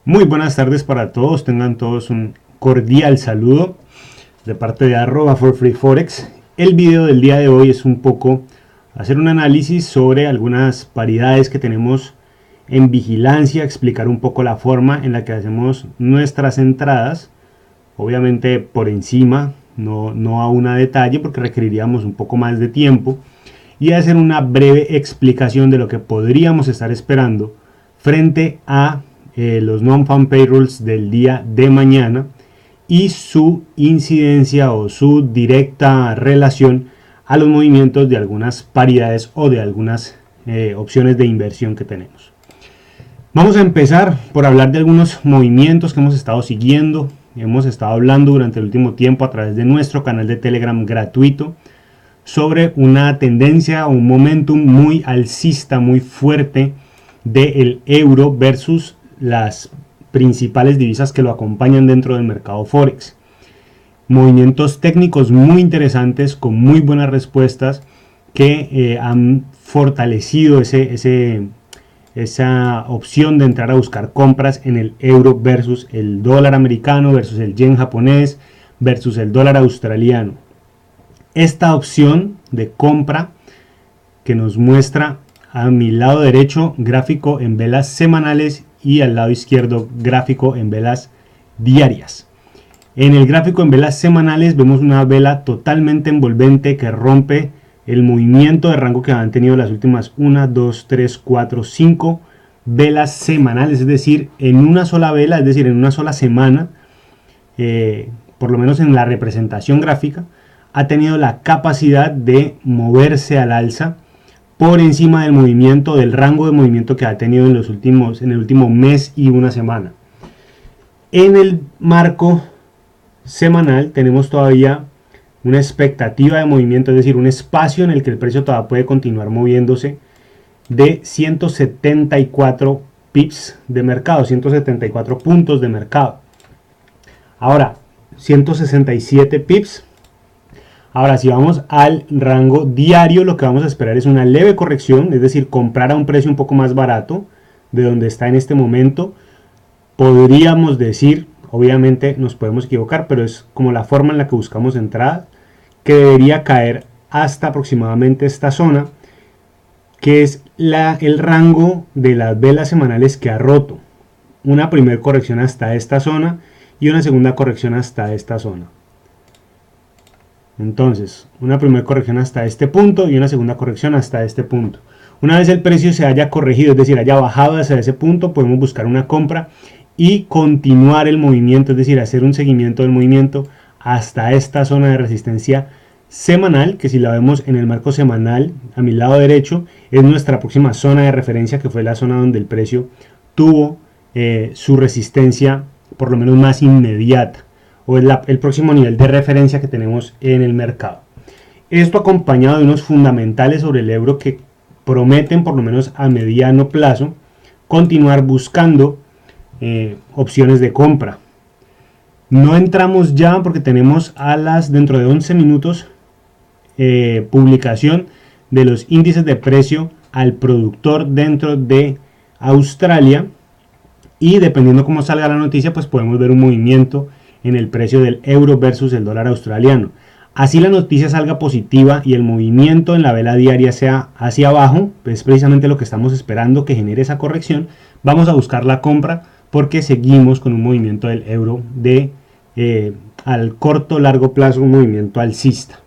Muy buenas tardes para todos, tengan todos un cordial saludo de parte de @forfreeforex. El video del día de hoy es un poco hacer un análisis sobre algunas paridades que tenemos en vigilancia, explicar un poco la forma en la que hacemos nuestras entradas, obviamente por encima, no a una detalle porque requeriríamos un poco más de tiempo, y hacer una breve explicación de lo que podríamos estar esperando frente a los non-farm payrolls del día de mañana y su incidencia o su directa relación a los movimientos de algunas paridades o de algunas opciones de inversión que tenemos. Vamos a empezar por hablar de algunos movimientos que hemos estado siguiendo, hemos estado hablando durante el último tiempo a través de nuestro canal de Telegram gratuito sobre una tendencia o un momentum muy alcista, muy fuerte del euro versus las principales divisas que lo acompañan dentro del mercado Forex. Movimientos técnicos muy interesantes con muy buenas respuestas que han fortalecido esa opción de entrar a buscar compras en el euro versus el dólar americano, versus el yen japonés, versus el dólar australiano. Esta opción de compra que nos muestra a mi lado derecho gráfico en velas semanales y al lado izquierdo gráfico en velas diarias. En el gráfico en velas semanales vemos una vela totalmente envolvente que rompe el movimiento de rango que han tenido las últimas 1, 2, 3, 4, 5 velas semanales, es decir, en una sola vela, es decir, en una sola semana, por lo menos en la representación gráfica, ha tenido la capacidad de moverse al alza por encima del movimiento, del rango de movimiento que ha tenido en el último mes y una semana. En el marco semanal tenemos todavía una expectativa de movimiento, es decir, un espacio en el que el precio todavía puede continuar moviéndose de 174 pips de mercado, 174 puntos de mercado. Ahora, 167 pips. Ahora, si vamos al rango diario, lo que vamos a esperar es una leve corrección, es decir, comprar a un precio un poco más barato de donde está en este momento. Podríamos decir, obviamente nos podemos equivocar, pero es como la forma en la que buscamos entrada, que debería caer hasta aproximadamente esta zona, que es el rango de las velas semanales que ha roto. Una primera corrección hasta esta zona y una segunda corrección hasta esta zona. Entonces, una primera corrección hasta este punto y una segunda corrección hasta este punto. Una vez el precio se haya corregido, es decir, haya bajado hacia ese punto, podemos buscar una compra y continuar el movimiento, es decir, hacer un seguimiento del movimiento hasta esta zona de resistencia semanal, que si la vemos en el marco semanal, a mi lado derecho, es nuestra próxima zona de referencia, que fue la zona donde el precio tuvo su resistencia por lo menos más inmediata, o es el próximo nivel de referencia que tenemos en el mercado. Esto acompañado de unos fundamentales sobre el euro que prometen, por lo menos a mediano plazo, continuar buscando opciones de compra. No entramos ya porque tenemos dentro de 11 minutos publicación de los índices de precio al productor dentro de Australia, y dependiendo cómo salga la noticia, pues podemos ver un movimiento en el precio del euro versus el dólar australiano. Así la noticia salga positiva y el movimiento en la vela diaria sea hacia abajo, es precisamente lo que estamos esperando, que genere esa corrección. Vamos a buscar la compra porque seguimos con un movimiento del euro al corto largo plazo, un movimiento alcista.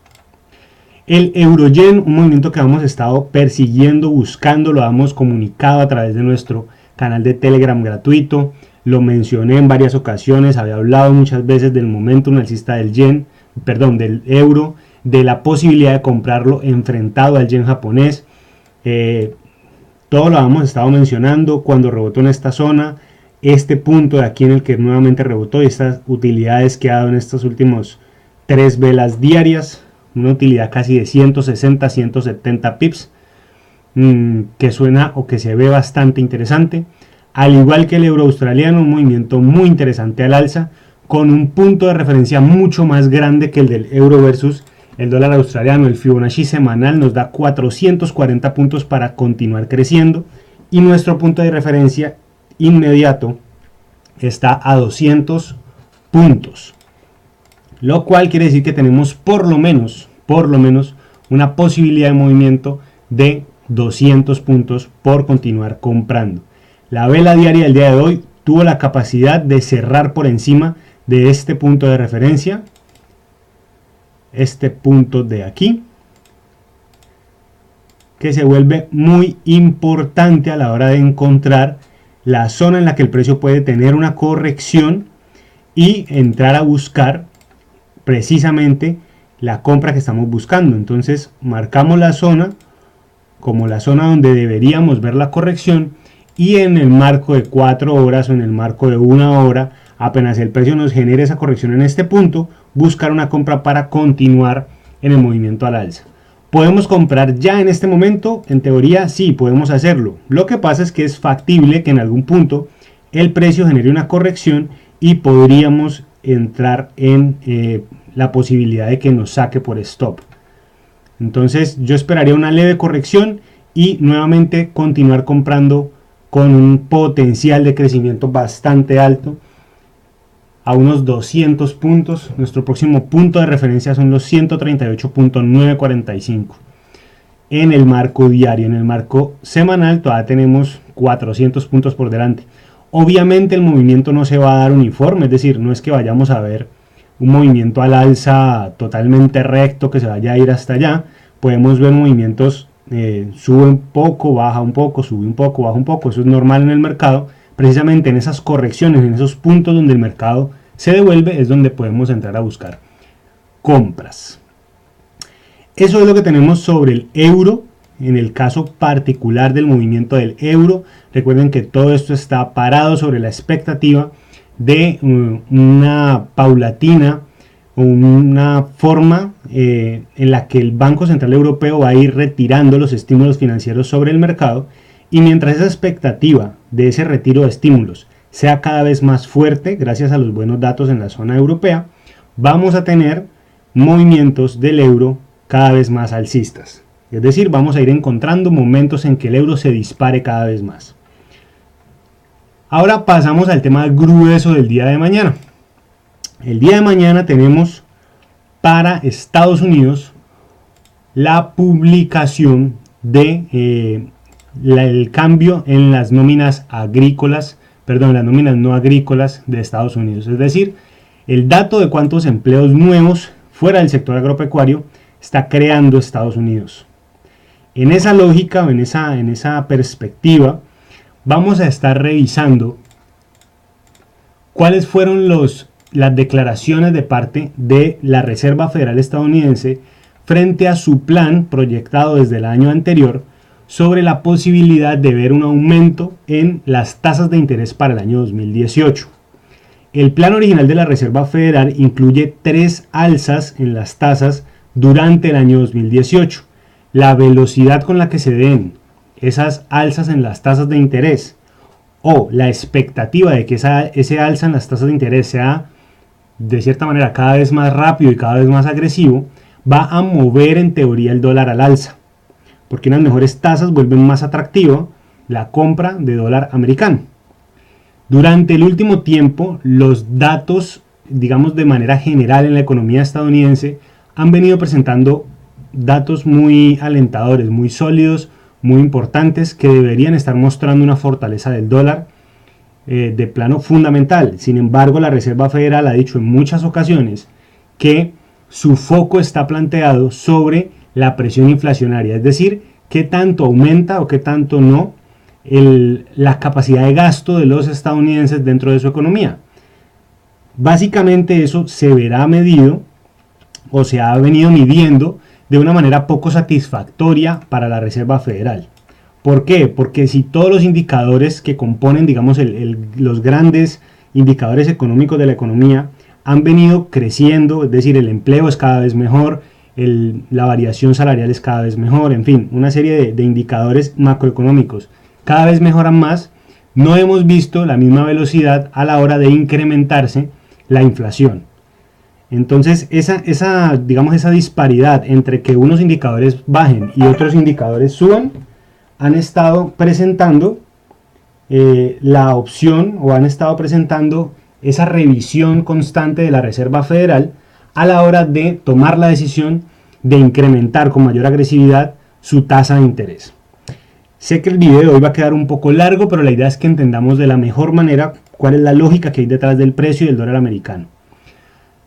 El euro-yen, un movimiento que hemos estado persiguiendo, buscando, lo hemos comunicado a través de nuestro canal de Telegram gratuito. Lo mencioné en varias ocasiones, había hablado muchas veces del momentum alcista del euro, de la posibilidad de comprarlo enfrentado al yen japonés. Todo lo hemos estado mencionando cuando rebotó en esta zona, este punto de aquí en el que nuevamente rebotó y estas utilidades que ha dado en estos últimos 3 velas diarias, una utilidad casi de 160, 170 pips, que suena o que se ve bastante interesante. Al igual que el euro australiano, un movimiento muy interesante al alza, con un punto de referencia mucho más grande que el del euro versus el dólar australiano. El Fibonacci semanal nos da 440 puntos para continuar creciendo, y nuestro punto de referencia inmediato está a 200 puntos, lo cual quiere decir que tenemos por lo menos una posibilidad de movimiento de 200 puntos por continuar comprando. La vela diaria del día de hoy tuvo la capacidad de cerrar por encima de este punto de referencia, este punto de aquí, que se vuelve muy importante a la hora de encontrar la zona en la que el precio puede tener una corrección y entrar a buscar precisamente la compra que estamos buscando. Entonces marcamos la zona como la zona donde deberíamos ver la corrección, y en el marco de 4 horas o en el marco de 1 hora, apenas el precio nos genere esa corrección en este punto, buscar una compra para continuar en el movimiento al alza. ¿Podemos comprar ya en este momento? En teoría sí, podemos hacerlo. Lo que pasa es que es factible que en algún punto el precio genere una corrección y podríamos entrar en la posibilidad de que nos saque por stop. Entonces yo esperaría una leve corrección y nuevamente continuar comprando con un potencial de crecimiento bastante alto a unos 200 puntos. Nuestro próximo punto de referencia son los 138.945 en el marco diario. En el marco semanal todavía tenemos 400 puntos por delante. Obviamente el movimiento no se va a dar uniforme, es decir, no es que vayamos a ver un movimiento al alza totalmente recto que se vaya a ir hasta allá. Podemos ver movimientos, sube un poco, baja un poco, sube un poco, baja un poco. Eso es normal en el mercado. Precisamente en esas correcciones, en esos puntos donde el mercado se devuelve, es donde podemos entrar a buscar compras. Eso es lo que tenemos sobre el euro. En el caso particular del movimiento del euro, recuerden que todo esto está parado sobre la expectativa de una paulatina o una forma en la que el Banco Central Europeo va a ir retirando los estímulos financieros sobre el mercado, y mientras esa expectativa de ese retiro de estímulos sea cada vez más fuerte gracias a los buenos datos en la zona europea, vamos a tener movimientos del euro cada vez más alcistas. Es decir, vamos a ir encontrando momentos en que el euro se dispare cada vez más. Ahora pasamos al tema grueso del día de mañana. El día de mañana tenemos para Estados Unidos la publicación de el cambio en las nóminas agrícolas, perdón, las nóminas no agrícolas de Estados Unidos. Es decir, el dato de cuántos empleos nuevos fuera del sector agropecuario está creando Estados Unidos. En esa lógica o en esa perspectiva, vamos a estar revisando cuáles fueron las declaraciones de parte de la Reserva Federal estadounidense frente a su plan proyectado desde el año anterior sobre la posibilidad de ver un aumento en las tasas de interés para el año 2018. El plan original de la Reserva Federal incluye 3 alzas en las tasas durante el año 2018. La velocidad con la que se den esas alzas en las tasas de interés o la expectativa de que ese alza en las tasas de interés sea de cierta manera cada vez más rápido y cada vez más agresivo, va a mover en teoría el dólar al alza, porque unas mejores tasas vuelven más atractiva la compra de dólar americano. Durante el último tiempo, los datos, digamos de manera general en la economía estadounidense, han venido presentando datos muy alentadores, muy sólidos, muy importantes, que deberían estar mostrando una fortaleza del dólar de plano fundamental. Sin embargo, la Reserva Federal ha dicho en muchas ocasiones que su foco está planteado sobre la presión inflacionaria, es decir, qué tanto aumenta o qué tanto no la capacidad de gasto de los estadounidenses dentro de su economía. Básicamente eso se verá medido o se ha venido midiendo de una manera poco satisfactoria para la Reserva Federal. ¿Por qué? Porque si todos los indicadores que componen, digamos, los grandes indicadores económicos de la economía han venido creciendo, es decir, el empleo es cada vez mejor, la variación salarial es cada vez mejor, en fin, una serie de indicadores macroeconómicos cada vez mejoran más, no hemos visto la misma velocidad a la hora de incrementarse la inflación. Entonces esa disparidad entre que unos indicadores bajen y otros indicadores suban han estado presentando la opción o han estado presentando esa revisión constante de la Reserva Federal a la hora de tomar la decisión de incrementar con mayor agresividad su tasa de interés. Sé que el video hoy va a quedar un poco largo, pero la idea es que entendamos de la mejor manera cuál es la lógica que hay detrás del precio del dólar americano.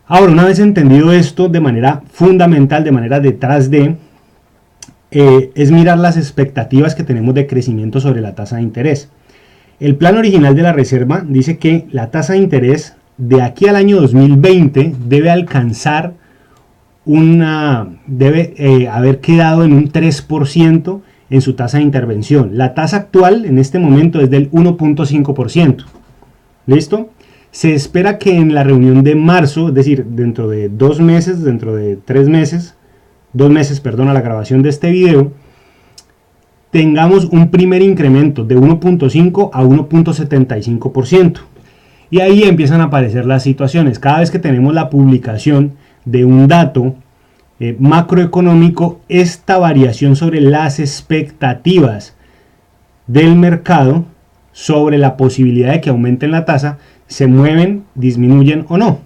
Ahora, una vez entendido esto de manera fundamental, de manera detrás de, es mirar las expectativas que tenemos de crecimiento sobre la tasa de interés. El plan original de la Reserva dice que la tasa de interés de aquí al año 2020 debe alcanzar debe haber quedado en un 3% en su tasa de intervención. La tasa actual en este momento es del 1.5%. ¿Listo? Se espera que en la reunión de marzo, es decir, dentro de 2 meses, dentro de 3 meses, 2 meses, perdón, a la grabación de este video, tengamos un primer incremento de 1.5 a 1.75%. Y ahí empiezan a aparecer las situaciones. Cada vez que tenemos la publicación de un dato macroeconómico, esta variación sobre las expectativas del mercado sobre la posibilidad de que aumenten la tasa se mueven, disminuyen o no.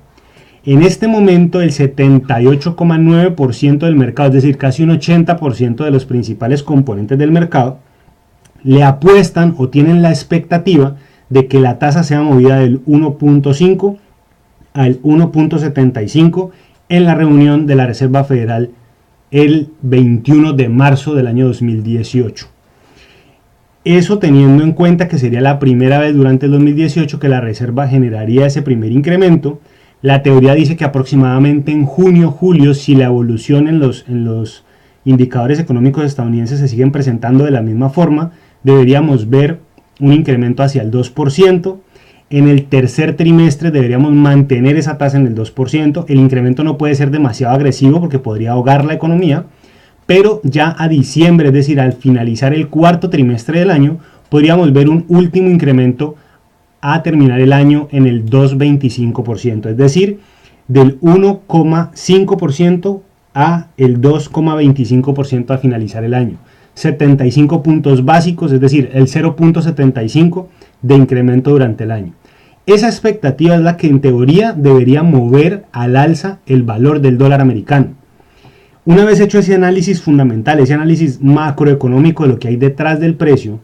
En este momento el 78,9% del mercado, es decir, casi un 80% de los principales componentes del mercado, le apuestan o tienen la expectativa de que la tasa sea movida del 1.5 al 1.75 en la reunión de la Reserva Federal el 21 de marzo del año 2018. Eso teniendo en cuenta que sería la primera vez durante el 2018 que la Reserva generaría ese primer incremento. La teoría dice que aproximadamente en junio, julio, si la evolución en los indicadores económicos estadounidenses se siguen presentando de la misma forma, deberíamos ver un incremento hacia el 2%. En el tercer trimestre deberíamos mantener esa tasa en el 2%. El incremento no puede ser demasiado agresivo porque podría ahogar la economía, pero ya a diciembre, es decir, al finalizar el cuarto trimestre del año, podríamos ver un último incremento a terminar el año en el 2,25%, es decir, del 1,5% a el 2,25% a finalizar el año. 75 puntos básicos, es decir, el 0,75 de incremento durante el año. Esa expectativa es la que en teoría debería mover al alza el valor del dólar americano. Una vez hecho ese análisis fundamental, ese análisis macroeconómico de lo que hay detrás del precio,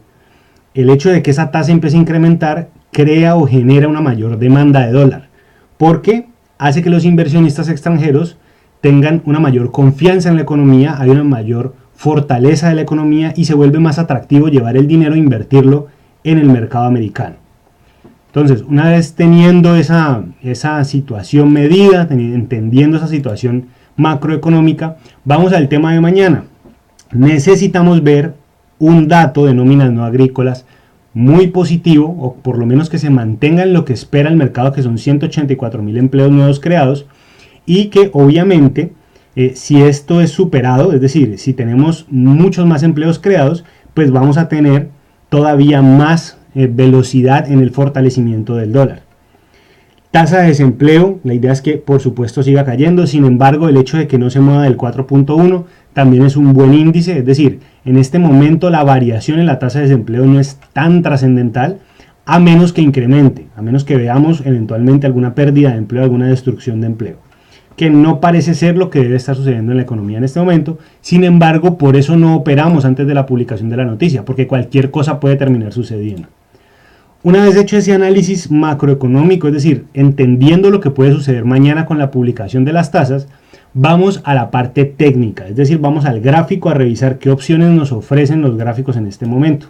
el hecho de que esa tasa empiece a incrementar crea o genera una mayor demanda de dólar, porque hace que los inversionistas extranjeros tengan una mayor confianza en la economía, hay una mayor fortaleza de la economía y se vuelve más atractivo llevar el dinero e invertirlo en el mercado americano. Entonces, una vez teniendo esa situación medida, entendiendo esa situación macroeconómica, vamos al tema de mañana. Necesitamos ver un dato de nóminas no agrícolas muy positivo, o por lo menos que se mantenga en lo que espera el mercado, que son 184.000 empleos nuevos creados, y que obviamente si esto es superado, es decir, si tenemos muchos más empleos creados, pues vamos a tener todavía más velocidad en el fortalecimiento del dólar. Tasa de desempleo, la idea es que por supuesto siga cayendo, sin embargo el hecho de que no se mueva del 4.1 también es un buen índice, es decir, en este momento la variación en la tasa de desempleo no es tan trascendental, a menos que incremente, a menos que veamos eventualmente alguna pérdida de empleo, alguna destrucción de empleo, que no parece ser lo que debe estar sucediendo en la economía en este momento. Sin embargo, por eso no operamos antes de la publicación de la noticia, porque cualquier cosa puede terminar sucediendo. Una vez hecho ese análisis macroeconómico, es decir, entendiendo lo que puede suceder mañana con la publicación de las tasas, vamos a la parte técnica, es decir, vamos al gráfico a revisar qué opciones nos ofrecen los gráficos en este momento.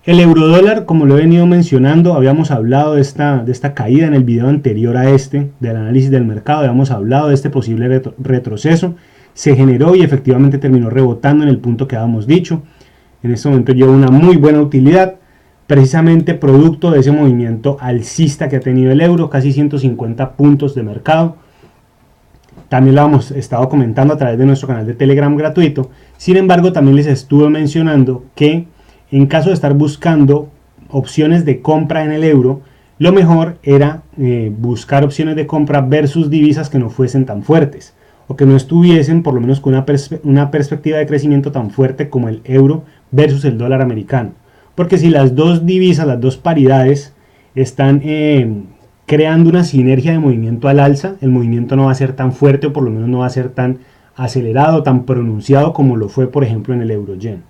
El eurodólar, como lo he venido mencionando, habíamos hablado de esta caída en el video anterior a este, del análisis del mercado, habíamos hablado de este posible retroceso, se generó y efectivamente terminó rebotando en el punto que habíamos dicho. En este momento lleva una muy buena utilidad, precisamente producto de ese movimiento alcista que ha tenido el euro, casi 150 puntos de mercado. También lo hemos estado comentando a través de nuestro canal de Telegram gratuito. Sin embargo, también les estuve mencionando que en caso de estar buscando opciones de compra en el euro, lo mejor era buscar opciones de compra versus divisas que no fuesen tan fuertes o que no estuviesen por lo menos con una perspectiva de crecimiento tan fuerte como el euro versus el dólar americano. porque si las dos divisas, las dos paridades están creando una sinergia de movimiento al alza, el movimiento no va a ser tan fuerte, o por lo menos no va a ser tan acelerado, tan pronunciado como lo fue por ejemplo en el euro-yen.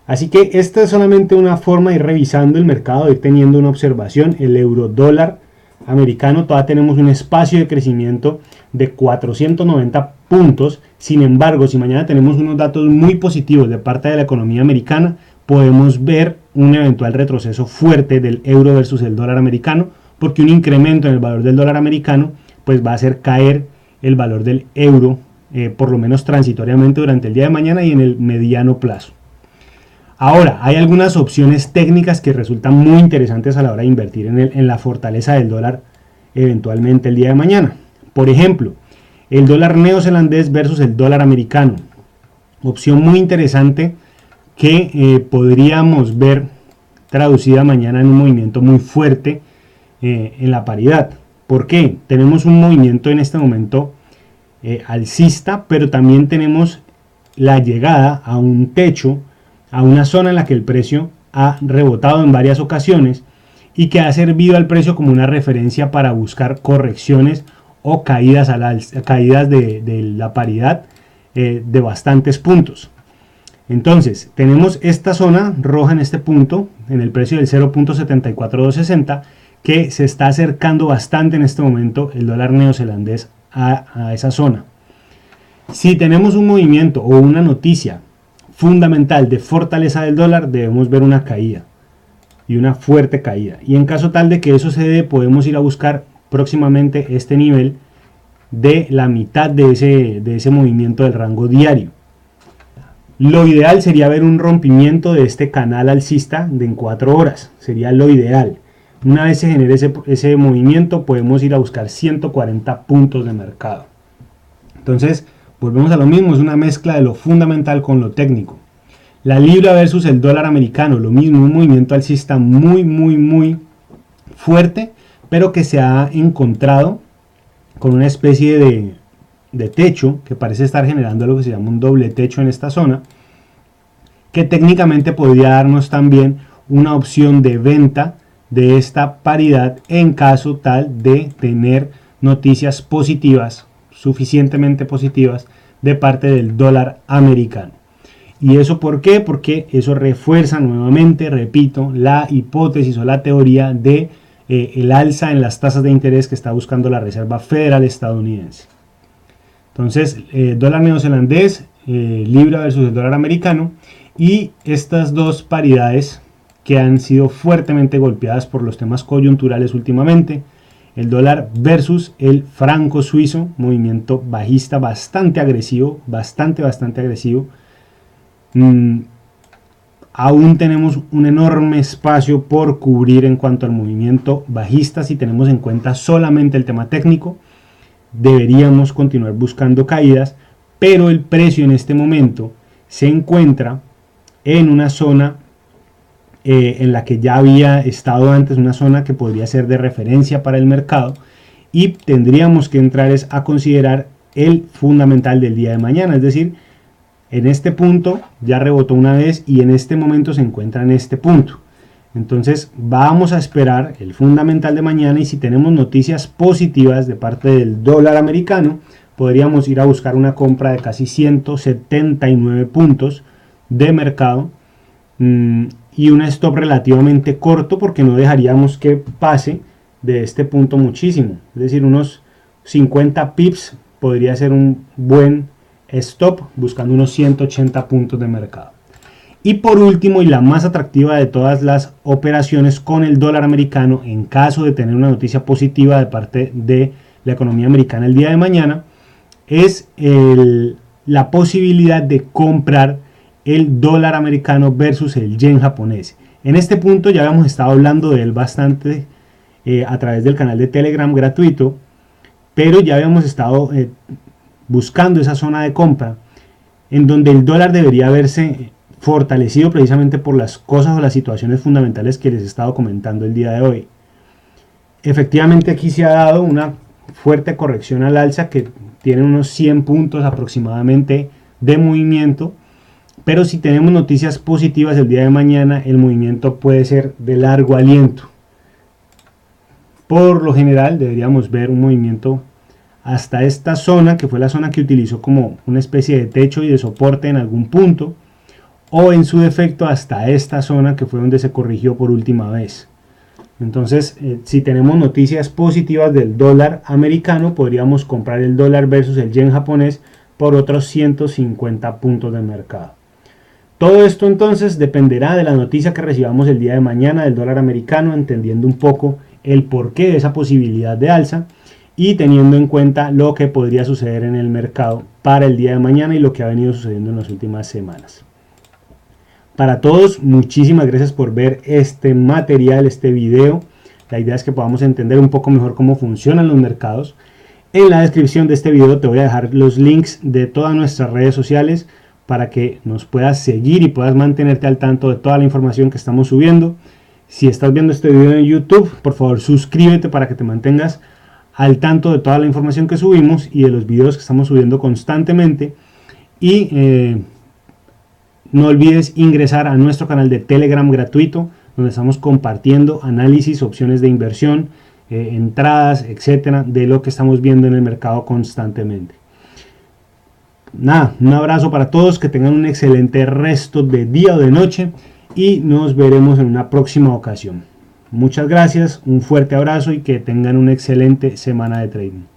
Así que esta es solamente una forma de ir revisando el mercado, de ir teniendo una observación. El euro dólar americano todavía tenemos un espacio de crecimiento de 490 puntos. Sin embargo, si mañana tenemos unos datos muy positivos de parte de la economía americana, podemos ver un eventual retroceso fuerte del euro versus el dólar americano, porque un incremento en el valor del dólar americano pues va a hacer caer el valor del euro, por lo menos transitoriamente durante el día de mañana y en el mediano plazo. Ahora, hay algunas opciones técnicas que resultan muy interesantes a la hora de invertir en la fortaleza del dólar eventualmente el día de mañana. Por ejemplo, el dólar neozelandés versus el dólar americano. Opción muy interesante que podríamos ver traducida mañana en un movimiento muy fuerte en la paridad. ¿Por qué? Tenemos un movimiento en este momento alcista, pero también tenemos la llegada a un techo, a una zona en la que el precio ha rebotado en varias ocasiones y que ha servido al precio como una referencia para buscar correcciones o caídas, caídas de la paridad de bastantes puntos. Entonces tenemos esta zona roja en este punto, en el precio del 0.74260, que se está acercando bastante en este momento el dólar neozelandés a esa zona. Si tenemos un movimiento o una noticia fundamental de fortaleza del dólar, debemos ver una caída y una fuerte caída, y en caso tal de que eso se dé, podemos ir a buscar próximamente este nivel de la mitad de ese movimiento del rango diario. Lo ideal sería ver un rompimiento de este canal alcista en 4 horas, sería lo ideal. Una vez se genere ese movimiento, podemos ir a buscar 140 puntos de mercado. Entonces volvemos a lo mismo, es una mezcla de lo fundamental con lo técnico. La libra versus el dólar americano, lo mismo, un movimiento alcista muy fuerte, pero que se ha encontrado con una especie de techo que parece estar generando lo que se llama un doble techo en esta zona, que técnicamente podría darnos también una opción de venta de esta paridad en caso tal de tener noticias positivas, suficientemente positivas, de parte del dólar americano. ¿Y eso por qué? Porque eso refuerza nuevamente, repito, la hipótesis o la teoría de el alza en las tasas de interés que está buscando la Reserva Federal estadounidense. Entonces, dólar neozelandés, libra versus el dólar americano, y estas dos paridades que han sido fuertemente golpeadas por los temas coyunturales últimamente. El dólar versus el franco suizo, movimiento bajista bastante agresivo, bastante agresivo. Aún tenemos un enorme espacio por cubrir en cuanto al movimiento bajista. Si tenemos en cuenta solamente el tema técnico, deberíamos continuar buscando caídas, pero el precio en este momento se encuentra en una zona en la que ya había estado antes, una zona que podría ser de referencia para el mercado, y tendríamos que entrar a considerar el fundamental del día de mañana, es decir, en este punto ya rebotó una vez y en este momento se encuentra en este punto. Entonces vamos a esperar el fundamental de mañana, y si tenemos noticias positivas de parte del dólar americano, podríamos ir a buscar una compra de casi 179 puntos de mercado y un stop relativamente corto, porque no dejaríamos que pase de este punto muchísimo, es decir, unos 50 pips podría ser un buen stop, buscando unos 180 puntos de mercado. Y por último, y la más atractiva de todas las operaciones con el dólar americano, en caso de tener una noticia positiva de parte de la economía americana el día de mañana, es la posibilidad de comprar el dólar americano versus el yen japonés. En este punto ya habíamos estado hablando de él bastante a través del canal de Telegram gratuito, pero ya habíamos estado buscando esa zona de compra en donde el dólar debería verse fortalecido precisamente por las cosas o las situaciones fundamentales que les he estado comentando el día de hoy. Efectivamente aquí se ha dado una fuerte corrección al alza que tiene unos 100 puntos aproximadamente de movimiento, Pero si tenemos noticias positivas el día de mañana, el movimiento puede ser de largo aliento. Por lo general deberíamos ver un movimiento hasta esta zona, que fue la zona que utilizó como una especie de techo y de soporte en algún punto, o en su defecto hasta esta zona, que fue donde se corrigió por última vez. Entonces, si tenemos noticias positivas del dólar americano, podríamos comprar el dólar versus el yen japonés por otros 150 puntos de mercado. Todo esto entonces dependerá de la noticia que recibamos el día de mañana del dólar americano, entendiendo un poco el porqué de esa posibilidad de alza y teniendo en cuenta lo que podría suceder en el mercado para el día de mañana y lo que ha venido sucediendo en las últimas semanas. Para todos, muchísimas gracias por ver este material, este video. La idea es que podamos entender un poco mejor cómo funcionan los mercados. En la descripción de este video te voy a dejar los links de todas nuestras redes sociales para que nos puedas seguir y puedas mantenerte al tanto de toda la información que estamos subiendo. Si estás viendo este video en YouTube, por favor suscríbete para que te mantengas al tanto de toda la información que subimos y de los videos que estamos subiendo constantemente. Y no olvides ingresar a nuestro canal de Telegram gratuito, donde estamos compartiendo análisis, opciones de inversión, entradas, etcétera, de lo que estamos viendo en el mercado constantemente. Nada, un abrazo para todos, que tengan un excelente resto de día o de noche y nos veremos en una próxima ocasión. Muchas gracias, un fuerte abrazo y que tengan una excelente semana de trading.